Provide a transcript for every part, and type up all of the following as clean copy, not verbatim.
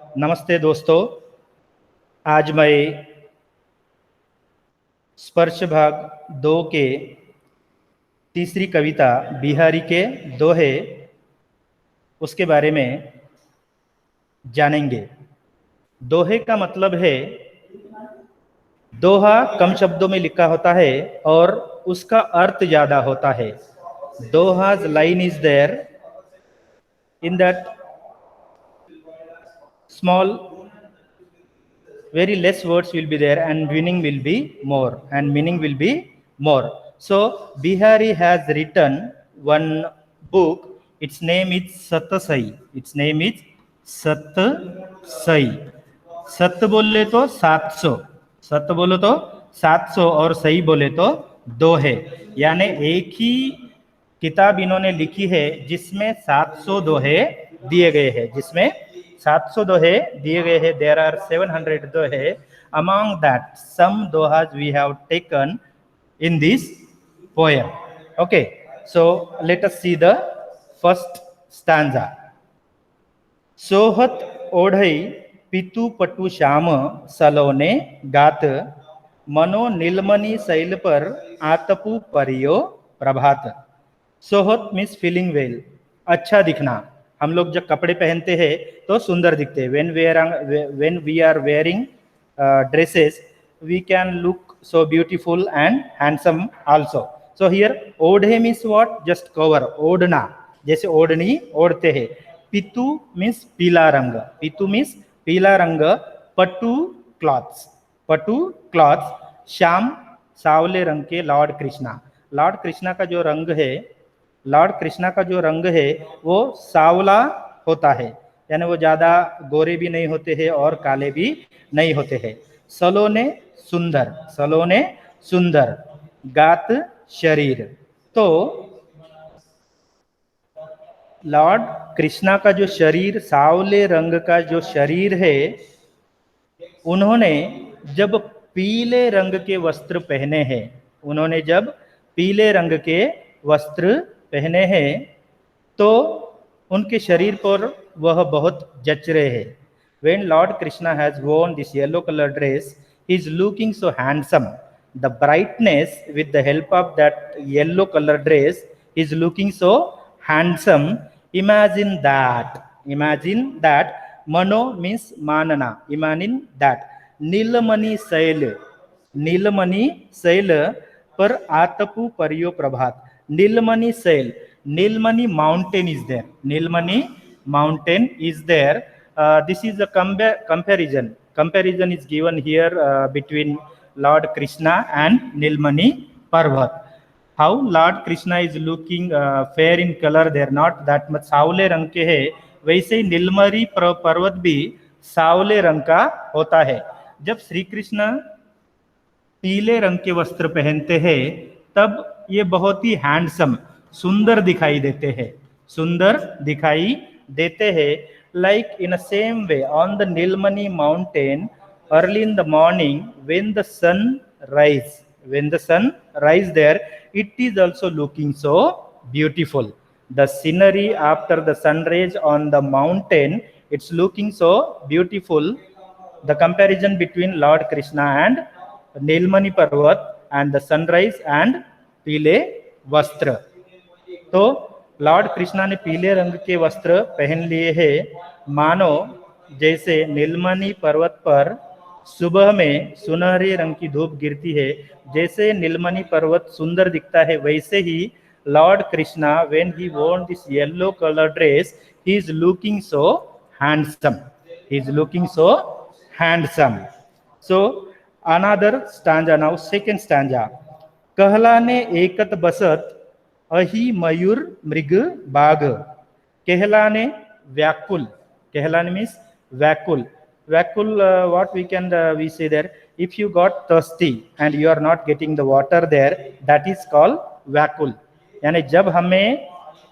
नमस्ते दोस्तों। आज मैं स्पर्श भाग 2 के तीसरी कविता बिहारी के दोहे उसके बारे में जानेंगे। दोहे का मतलब है, दोहा कम शब्दों में लिखा होता है और उसका अर्थ ज्यादा होता है। दोहा's line is there in that small very less words will be there and meaning will be more. So Bihari has written one book. Its name is Satasai. सत बोले तो 700, सत बोलो तो 700 और सही बोले तो दो है। यानी एक ही किताब इन्होंने लिखी है जिसमें 700 दोहे दिए गए हैं, जिसमें 700 दोहे दिए गए हैं। देयर आर 700 दोहे। अमॉन्ग दैट सम दोहाज we have taken in this poem. Okay, so let us see the first stanza. सोहत ओढ़ई पितु पटु श्याम सलोने गात, मनो नीलमणि शैल पर आतपु परियो प्रभात। सोहत मीन्स फीलिंग वेल, अच्छा दिखना। हम लोग जब कपड़े पहनते हैं तो सुंदर दिखते हैं। when we are wearing dresses, we can look so beautiful and handsome also. So here ओढ़े means what? Just cover, ओढ़ना, जैसे ओढ़नी ओढ़ते हैं। पितु मीन्स पीला रंग, पितु मीन्स पीला रंग। पटु क्लॉथ्स, पटु क्लॉथ्स। श्याम सावले रंग के लॉर्ड कृष्णा। लॉर्ड कृष्णा का जो रंग है, लॉर्ड कृष्णा का जो रंग है वो सावला होता है, यानी वो ज्यादा गोरे भी नहीं होते हैं और काले भी नहीं होते हैं। सलोने सुंदर, सलोने सुंदर। गात शरीर। तो लॉर्ड कृष्णा का जो शरीर, सावले रंग का जो शरीर है, उन्होंने जब पीले रंग के वस्त्र पहने हैं, उन्होंने जब पीले रंग के वस्त्र पहने हैं तो उनके शरीर पर वह बहुत जच रहे हैं। When Lord Krishna has worn this yellow color dress, he is looking so handsome. The brightness with the help of that yellow color dress is looking so handsome. Imagine that. Mano means manana. Imagine that. नीलमणि शैल, नीलमणि शैल पर आतपु परियो प्रभात। नीलमणि शैल, नीलमणि mountain is there, Neelmani mountain is there. This is a comparison is given here between Lord Krishna and Nilmani Parvat. How Lord Krishna is looking fair in color, they are not that much सावले रंग के है, वैसे ही नीलमणि पर्वत भी सावले रंग का होता है। जब श्री कृष्ण पीले रंग के वस्त्र पहनते हैं तब ये बहुत ही हैंडसम, सुंदर दिखाई देते हैं, सुंदर दिखाई देते हैं। Like in a same way on the Neelmani mountain early in the morning when the sun rise there, it is also looking so beautiful. The scenery after the sunrise on the mountain, it's looking so beautiful. The comparison between Lord Krishna and नीलमणि पर्वत and the sunrise and पीले वस्त्र। तो Lord Krishna ने पीले रंग के वस्त्र पहन लिए हैं, मानो जैसे नीलमणि पर्वत पर सुबह में सुनहरे रंग की धूप गिरती है। जैसे नीलमणि पर्वत सुंदर दिखता है, वैसे ही lord Krishna when he worn this yellow color dress, he is looking so handsome, he is looking so handsome. So another stanza now, second stanza. कहलाने एकत बसत अहि मयूर मृग बाग। कहलाने व्याकुल, कहलाने means व्याकुल। व्याकुल, what we can we say there, if you got thirsty and you are not getting the water there, that is called व्याकुल। यानी जब हमें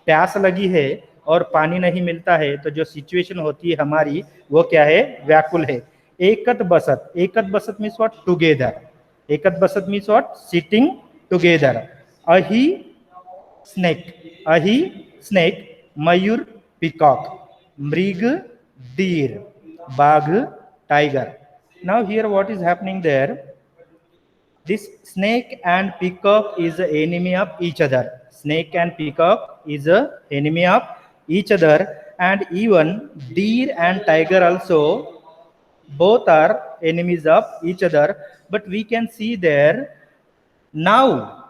प्यास लगी है और पानी नहीं मिलता है तो जो सिचुएशन होती है हमारी, वो क्या है? व्याकुल है। एकत बसत, एकत बसत मीन्स व्हाट? टुगेदर। एकत बसत मीन्स व्हाट? Sitting together. अहि स्नेक, अहि स्नेक, मयूर पीकॉक, मृग deer. Bagh, tiger. Now here what is happening there? This snake and peacock is the enemy of each other. Snake and peacock is the enemy of each other, and even deer and tiger also, both are enemies of each other. But we can see there now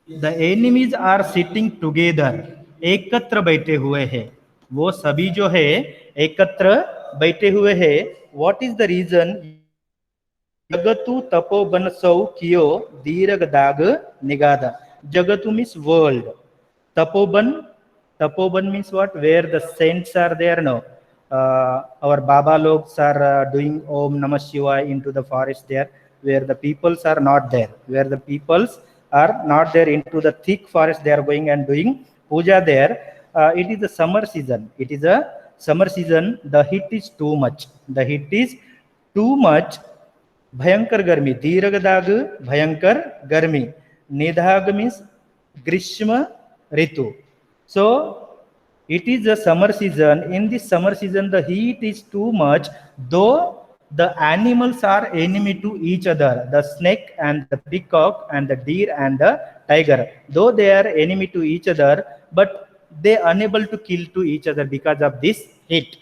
the enemies are sitting together, एकत्र बैठे हुए हैं, वो सभी जो है एकत्र बैठे हुए हैं. What is the reason? जगतु तपोवन सौ कियो दीर्घ दाग निगादा. Jagatu means world. Tapoban means what? Where the saints are there. No, our Baba logs are doing Om Namah Shivaya into the forest there, where the peoples are not there. Where the peoples are not there, into the thick forest they are going and doing puja there. It is the summer season. It is a summer season. The heat is too much. The heat is too much. भयंकर गर्मी. दीर्घ दाग भयंकर गर्मी. निदाग means ग्रीष्म ऋतु. So it is the summer season. In this summer season the heat is too much, though the animals are enemy to each other, the snake and the peacock and the deer and the tiger, though they are enemy to each other, but they unable to kill to each other because of this heat.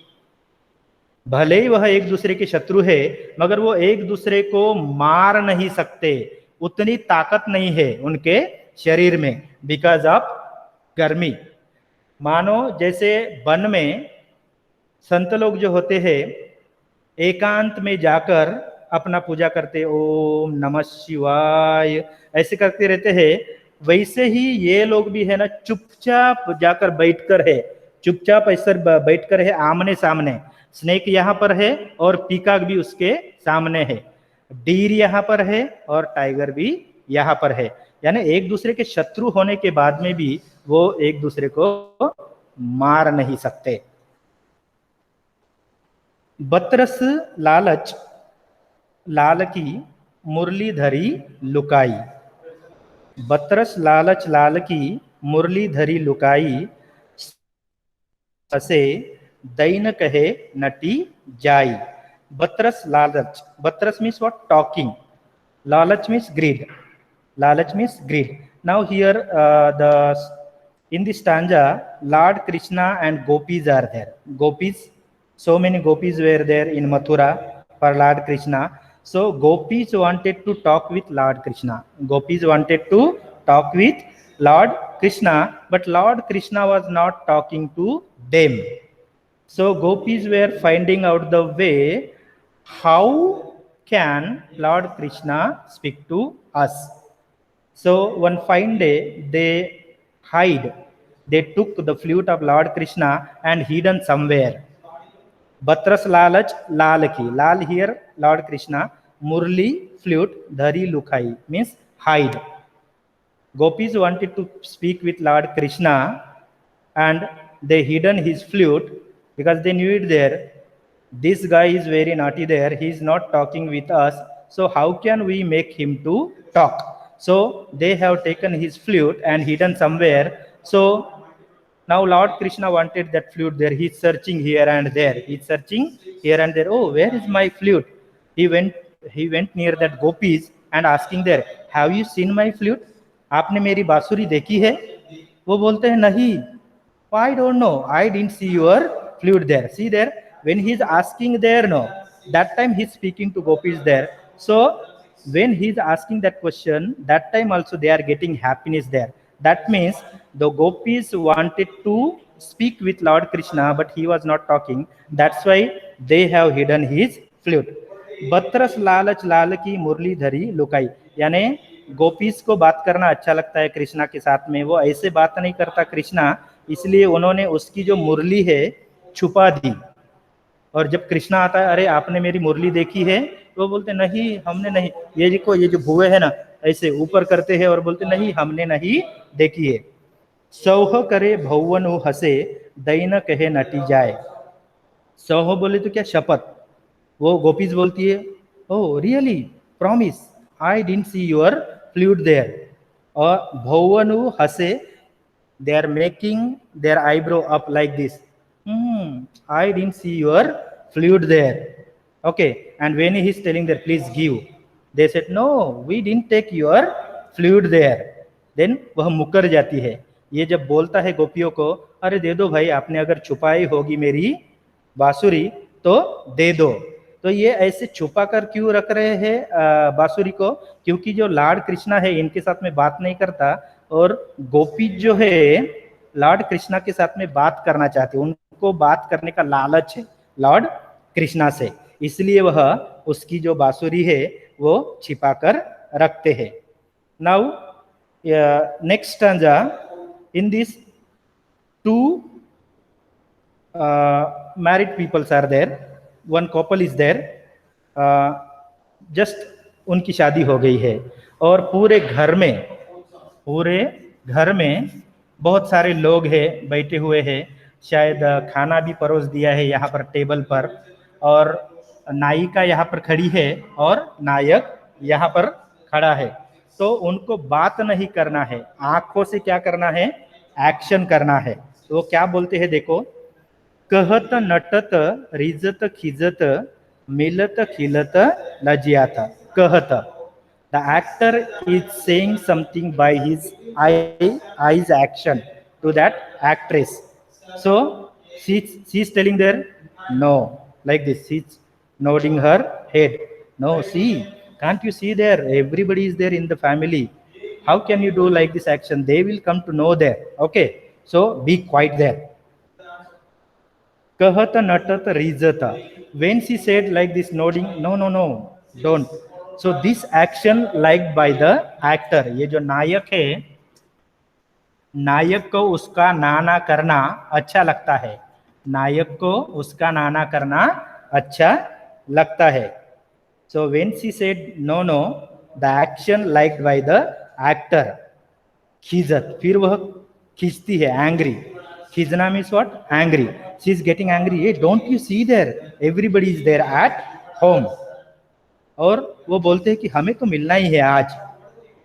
भले ही वह एक दूसरे के शत्रु है, मगर वो एक दूसरे को मार नहीं सकते, उतनी ताकत नहीं है उनके शरीर में, बिकॉज ऑफ गर्मी. मानो जैसे वन में संत लोग जो होते हैं एकांत में जाकर अपना पूजा करते, ओम नमः शिवाय ऐसे करते रहते हैं, वैसे ही ये लोग भी है ना चुपचाप जाकर बैठकर है, चुपचाप ऐसे बैठकर है आमने सामने. स्नेक यहाँ पर है और पीकाक भी उसके सामने है, डीर यहाँ पर है और टाइगर भी यहाँ पर है. यानी एक दूसरे के शत्रु होने के बाद में भी वो एक दूसरे को मार नहीं सकते. बतरस लालच लाल की मुरली धरी लुकाई. बतरस लालच लाल की मुरली धरी लुकाई, असे दैन कहे नटी जाई. बतरस लालच. Batras means what? Talking. Lalach means greed. Lalach means greed. Now here in this stanza, Lord Krishna and gopis are there. Gopis, so many gopis were there in Mathura for Lord Krishna. So gopis wanted to talk with Lord Krishna. Gopis wanted to talk with Lord Krishna, but Lord Krishna was not talking to them. So gopis were finding out the way, how can Lord Krishna speak to us? So one fine day they hide. They took the flute of Lord Krishna and hidden somewhere. Batras lalach lal ki. Lal here Lord Krishna. Murli flute dhari lukai means hide. Gopis wanted to speak with Lord Krishna and they hidden his flute because they knew it there. This guy is very naughty there. He is not talking with us. So how can we make him to talk? So they have taken his flute and hidden somewhere. So now Lord Krishna wanted that flute there. He's searching here and there. He's searching here and there. Oh, where is my flute? He went near that gopis and asking there, have you seen my flute? आपने मेरी बांसुरी देखी है? वो बोलते हैं नहीं. I don't know. I didn't see your flute there. See there, when he's asking there, no, that time he's speaking to gopis there. So when he's asking that question, that time also they are getting happiness there. That means the gopis wanted to speak with Lord Krishna, but he was not talking. That's why they have hidden his flute. बतरस लालच लाल की मुरली धरी लुकाई. यानी गोपीस को बात करना अच्छा लगता है कृष्णा के साथ में, वो ऐसे बात नहीं करता कृष्णा, इसलिए उन्होंने उसकी जो मुरली है छुपा दी. और जब कृष्णा आता है, अरे आपने मेरी मुरली देखी है? वो बोलते नहीं, हमने नहीं. ये देखो, ये जो भुए है ना ऐसे ऊपर करते हैं और बोलते नहीं, हमने नहीं देखी है. सौह करे भौवनु हसे दैन कहे नटी जाए. सौह बोले तो क्या, शपथ. वो गोपीज बोलती है, oh really, promise, I didn't see your flute there. और भौवनु हसे, they are making their eyebrow up like this. I didn't see your fluid there. Okay, and when he is telling there, please give, they said no, we didn't take your fluid there. Then वह मुकर जाती है. ये जब बोलता है गोपियों को, अरे दे दो भाई, आपने अगर छुपाई होगी मेरी बांसुरी तो दे दो. तो ये ऐसे छुपा कर क्यों रख रहे हैं बांसुरी को? क्योंकि जो लॉर्ड कृष्णा है इनके साथ में बात नहीं करता, और गोपी जो है लॉर्ड कृष्णा के साथ में बात करना चाहते, उनको बात करने का लालच है लॉर्ड कृष्णा से, इसलिए वह उसकी जो बांसुरी है वो छिपा कर रखते हैं. Now next stanza, in this two married peoples are there, one couple is there, just उनकी शादी हो गई है, और पूरे घर में बहुत सारे लोग हैं बैठे हुए हैं, शायद खाना भी परोस दिया है यहाँ पर टेबल पर, और नायिका यहाँ पर खड़ी है और नायक यहाँ पर खड़ा है. तो उनको बात नहीं करना है, आंखों से क्या करना है, एक्शन करना है. तो वो क्या बोलते हैं देखो, कहत नटत रिजत खिजत मिलत खिलत लजियात. कहत, the actor is saying something by his eyes action to that actress. So she's telling there no, like this, she's nodding her head. No, see, can't you see there, everybody is there in the family, how can you do like this action, they will come to know there. Okay, so be quiet there. Kahata natata rizata. When she said like this, nodding, no, don't. So this action liked by the actor. ये जो नायक है, नायक को उसका नाना करना अच्छा लगता है, नायक को उसका नाना करना अच्छा लगता है. So when she said no, the action liked by the actor. खिजत, फिर वह खींचती है, angry. खींचना means what? Angry. She is getting angry. Hey, don't you see there? Everybody is there at home. और वो बोलते हैं कि हमें तो मिलना ही है आज,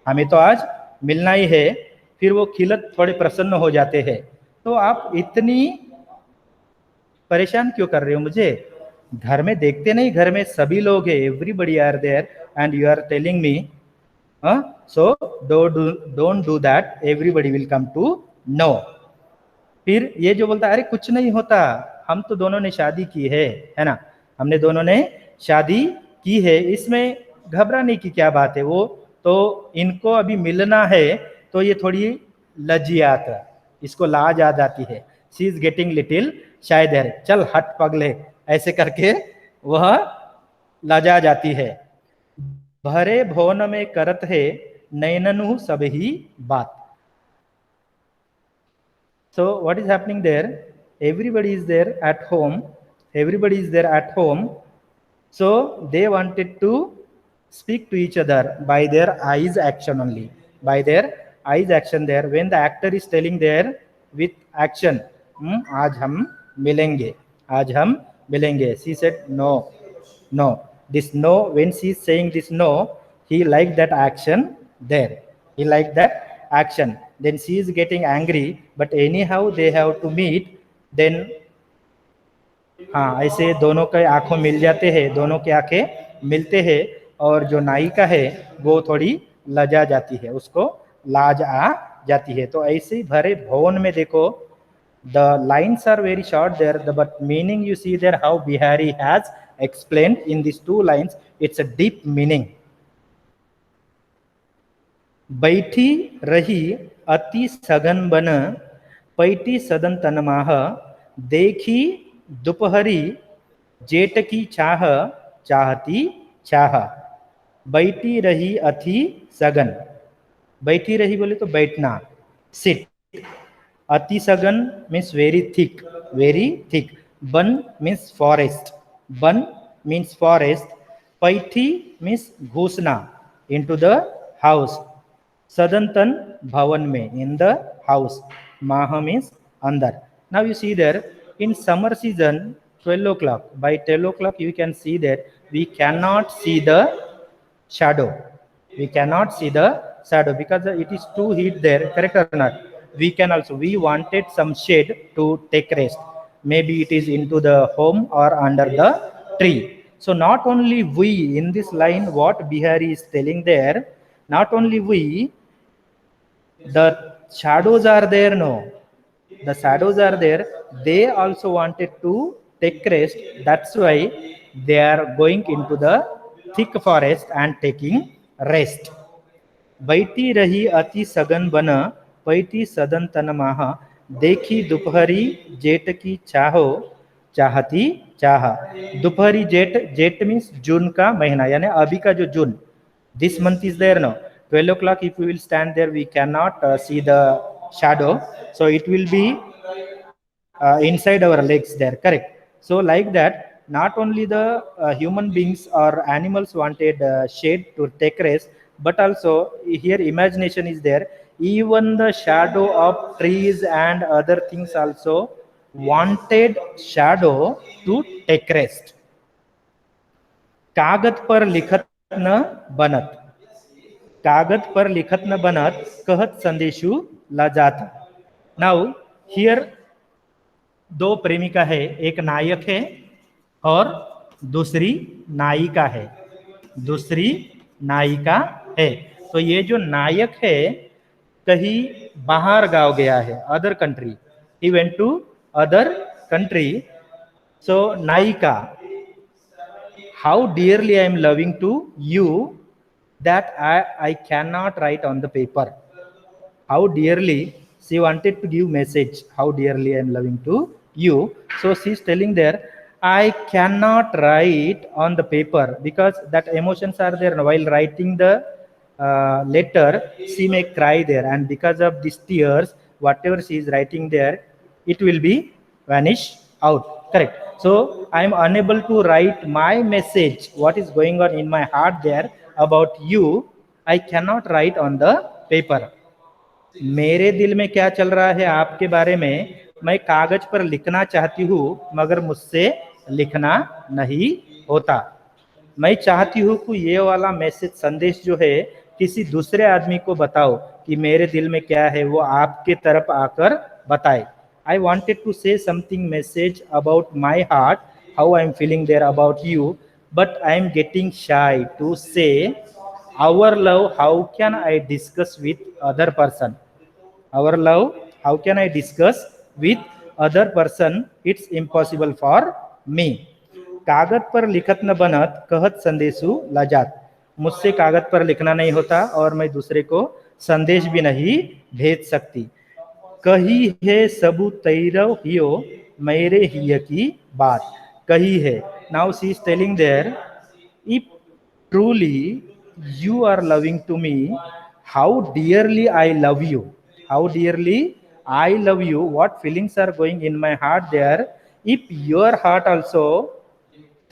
हमें तो आज मिलना ही है. फिर वो खिलत थोड़े प्रसन्न हो जाते हैं. तो आप इतनी परेशान क्यों कर रहे हो मुझे? घर में देखते नहीं, घर में सभी लोग हैं, everybody are there, and you are telling me, so don't do that, everybody will come to know. फिर ये जो बोलता है, अरे कुछ नहीं होता, हम तो दोनों ने शादी की है ना, हमने दोनों ने शादी की है, इसमें घबराने की क्या बात है. वो तो इनको अभी मिलना है, तो ये थोड़ी लज्जियात, इसको लाज आ जाती है. शी इज गेटिंग लिटिल शायद है, चल हट पगले, ऐसे करके वह लजा जाती है. भरे भवन में करत है नैननु सब ही बात. So what is happening there? Everybody is there at home. Everybody is there at home. So they wanted to speak to each other by their eyes action only. By their eyes action there. When the actor is telling there with action, आज हम मिलेंगे, आज हम मिलेंगे. She said no. This no, when she is saying this no, he liked that action there. He liked that action. Then she is getting angry, but anyhow they have to meet. Then हाँ, ऐसे दोनों के आंखों मिल जाते हैं, दोनों के आंखें मिलते हैं, और जो नायिका है वो थोड़ी लजा जाती है, उसको लाज आ जाती है. तो ऐसे ही भरे भवन में देखो, the lines are very short there, but meaning you see there how Bihari has explained in these two lines, it's a deep meaning. बैठी रही अति सघन बन पैटी सदन तनमाह, देखी दोपहरी जेठ की चाह चाहती चाह. बैठी रही अति सघन, बैठी रही बोले तो बैठना, सिट. अति सघन मीन्स वेरी थिक. बन मीन्स फॉरेस्ट, बन मीन्स फॉरेस्ट. पैठी मीन्स घुसना, इनटू द हाउस. सदंतन भवन में, in the house. Maha means andar. Now you see there, in summer season 12 o'clock, by 12 o'clock you can see that we cannot see the shadow, we cannot see the shadow because it is too heat there, correct or not? We can also, we wanted some shade to take rest, maybe it is into the home or under the tree. So not only we, in this line what Bihari is telling there, not only we, the shadows are there, no, the shadows are there, they also wanted to take rest. That's why they are going into the thick forest and taking rest. बैठी रही अति सघन बन, पैठी सदन तन माह, देखी दोपहरी जेठ की चाहो, चाहती चाह। दोपहरी जेठ, जेठ मीन्स जून का महीना, यानी अभी का जो जून, this month is there now. 12 o'clock, if we will stand there, we cannot see the shadow, so it will be inside our legs there, correct? So like that, not only the human beings or animals wanted shade to take rest, but also here imagination is there, even the shadow of trees and other things also wanted shadow to take rest. कागज पर लिखत न बनत, कागज पर लिखत न बनत, कहत संदेशु ला जाता। नाउ हियर दो प्रेमिका है, एक नायक है और दूसरी नायिका है, दूसरी नायिका है। तो ये जो नायक है कहीं बाहर गांव गया है, other country, he went to other country. So नायिका, how dearly I am loving to you that I cannot write on the paper. How dearly she wanted to give message, how dearly I am loving to you. So she is telling there, I cannot write on the paper, because that emotions are there. While writing the letter, she may cry there, and because of these tears, whatever she is writing there, it will be vanish out, correct? So I am unable to write my message, what is going on in my heart there about you, I cannot write on the paper. मेरे दिल में क्या चल रहा है आपके बारे में मैं कागज पर लिखना चाहती हूँ, मगर मुझसे लिखना नहीं होता। मैं चाहती हूँ कि ये वाला मैसेज, संदेश जो है, किसी दूसरे आदमी को बताओ कि मेरे दिल में क्या है, वो आपके तरफ आकर बताए। I wanted to say something message about my heart, how I am feeling there about you, but I am getting shy to say our love, how can I discuss with other person? Our love, how can I discuss with other person? It's impossible for me. कागज पर लिखत न बनत, कहत संदेशु लाजात। मुझसे कागज पर लिखना नहीं होता और मैं दूसरे को संदेश भी नहीं भेज सकती। कही है सबू तैरव हियो, मेरे हिय की बात कही है। Now she is telling there, if truly you are loving to me, how dearly I love you, how dearly I love you, what feelings are going in my heart there. If your heart also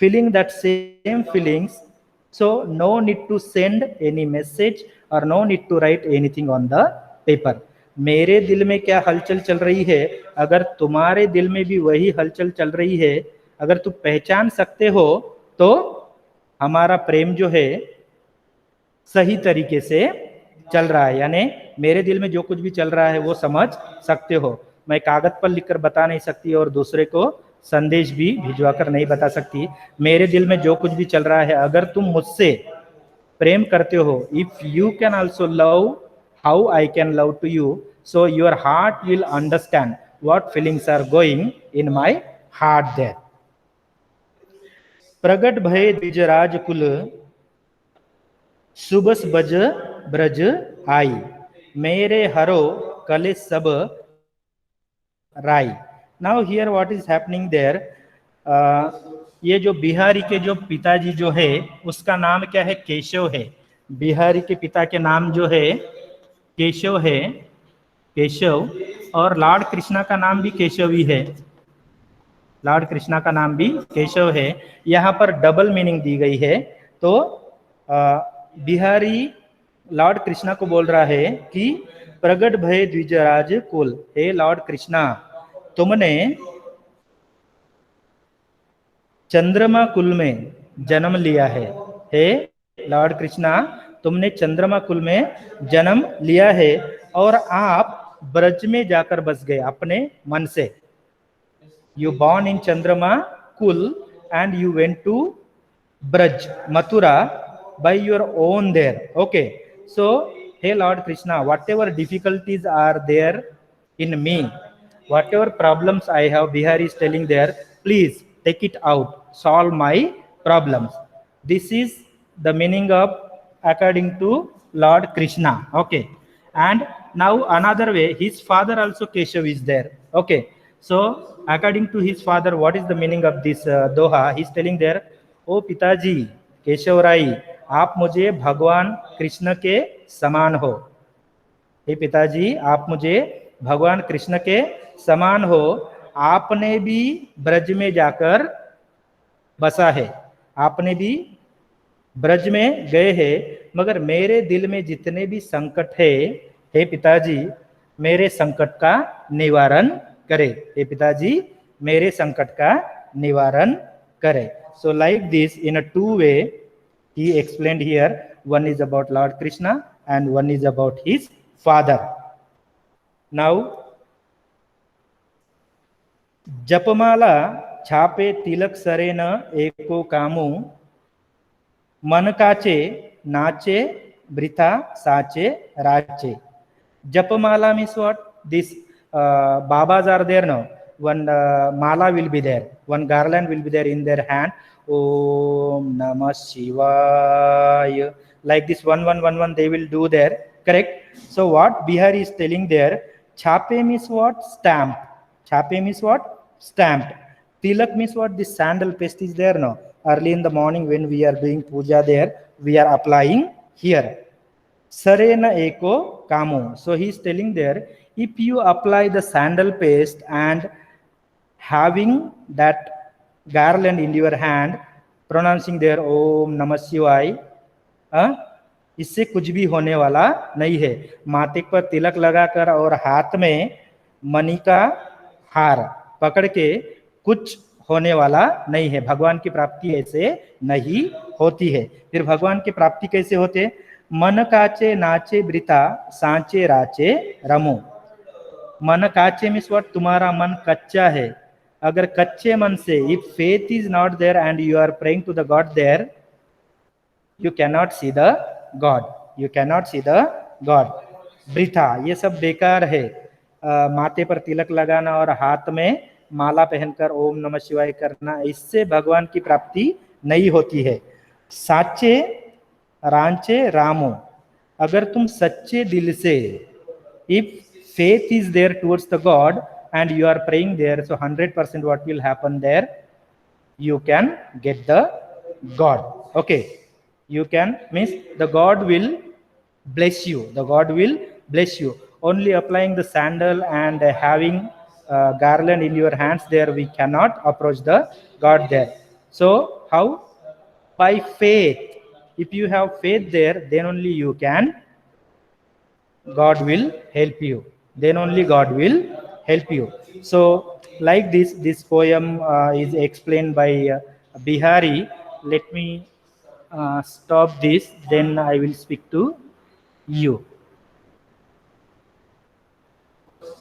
feeling that same feelings, so no need to send any message or no need to write anything on the paper. मेरे दिल में क्या हलचल चल रही है, अगर तुम्हारे दिल में भी वही हलचल चल रही है, अगर तुम पहचान सकते हो तो हमारा प्रेम जो है सही तरीके से चल रहा है, यानी मेरे दिल में जो कुछ भी चल रहा है वो समझ सकते हो। मैं कागज पर लिखकर बता नहीं सकती और दूसरे को संदेश भी भिजवाकर नहीं बता सकती। मेरे दिल में जो कुछ भी चल रहा है, अगर तुम मुझसे प्रेम करते हो, if you can also love how I can love to you, so your heart will understand what feelings are going in my heart there. प्रगट भय द्विजराज कुल, सुबस बज ब्रज आई, मेरे हरो कले सब राई। Now here what is happening there, ये जो बिहारी के जो पिताजी जो है उसका नाम क्या है, केशव है। बिहारी के पिता के नाम जो है केशव है, केशव, और लॉर्ड कृष्णा का नाम भी केशव ही है, लॉर्ड कृष्णा का नाम भी केशव है। यहाँ पर डबल मीनिंग दी गई है। तो बिहारी लॉर्ड कृष्णा को बोल रहा है कि प्रगट भय द्विजराज कुल, हे लॉर्ड कृष्णा, तुमने चंद्रमा कुल में जन्म लिया है। हे लॉर्ड कृष्णा, तुमने चंद्रमा कुल में जन्म लिया है और आप ब्रज में जाकर बस गए अपने मन से। You born in Chandrama Kul and you went to Braj, Mathura by your own there. Okay. So, hey Lord Krishna, whatever difficulties are there in me, whatever problems I have, Bihari is telling there, please take it out, solve my problems. This is the meaning of according to Lord Krishna. Okay. And now another way, his father also Keshav is there. Okay. So according to his father, what is the meaning of this doha? He's telling there, ओ पिताजी केशव राय, आप मुझे भगवान कृष्ण के समान हो. हे पिताजी, आप मुझे भगवान कृष्ण के समान हो. आपने भी ब्रज में जाकर बसा है, आपने भी ब्रज में गए हैं, मगर मेरे दिल में जितने भी संकट है, हे पिताजी मेरे संकट का निवारण करे. हे पिताजी मेरे संकट का निवारण करे. So like this, in a two way, he explained here. One is about Lord Krishna and one is about his father. Now, जपमाला छापे तिलक सरेन एको कामू, मन काचे नाचे वृथा साचे राचे. Japamala means what? This Babas are there now. One mala will be there. One garland will be there in their hand. Om Namah Shivaya. Like this 1111 they will do there. Correct? So what Bihari is telling there, Chape means what? Stamp. Chape means what? Stamped. Tilak means what? This sandal paste is there now. Early in the morning when we are doing puja there, we are applying here. Sarena eko kamu. So he is telling there, if you apply the sandal paste and having that garland in your hand, pronouncing there Om Namah Shivaya, इससे कुछ भी होने वाला नहीं है. माथे पर तिलक लगाकर और हाथ में मणि का हार पकड़ के कुछ होने वाला नहीं है. भगवान की प्राप्ति ऐसे नहीं होती है. फिर भगवान की प्राप्ति कैसे होते? मन काचे नाचे वृथा सांचे राचे रमो. मन काचे मीन्स व्हाट? तुम्हारा मन कच्चा है. अगर कच्चे मन से, if faith is not there and you are praying to the god there, you can not see the god. You can not see the god. वृथा, ये सब बेकार है. माथे पर तिलक लगाना और हाथ में माला पहनकर ओम नमः शिवाय करना, इससे भगवान की प्राप्ति नहीं होती है. साचे रांचे रामो. अगर तुम सच्चे दिल से, if faith is there towards the God and you are praying there, so 100% what will happen there? You can get the God. Okay. You can, means the God will bless you. The God will bless you. Only applying the sandal and having garland in your hands there, we cannot approach the God there. So how? By faith. If you have faith there, then only you can, God will help you. Then only God will help you. So like this, this poem is explained by Bihari. Let me stop this, then I will speak to you.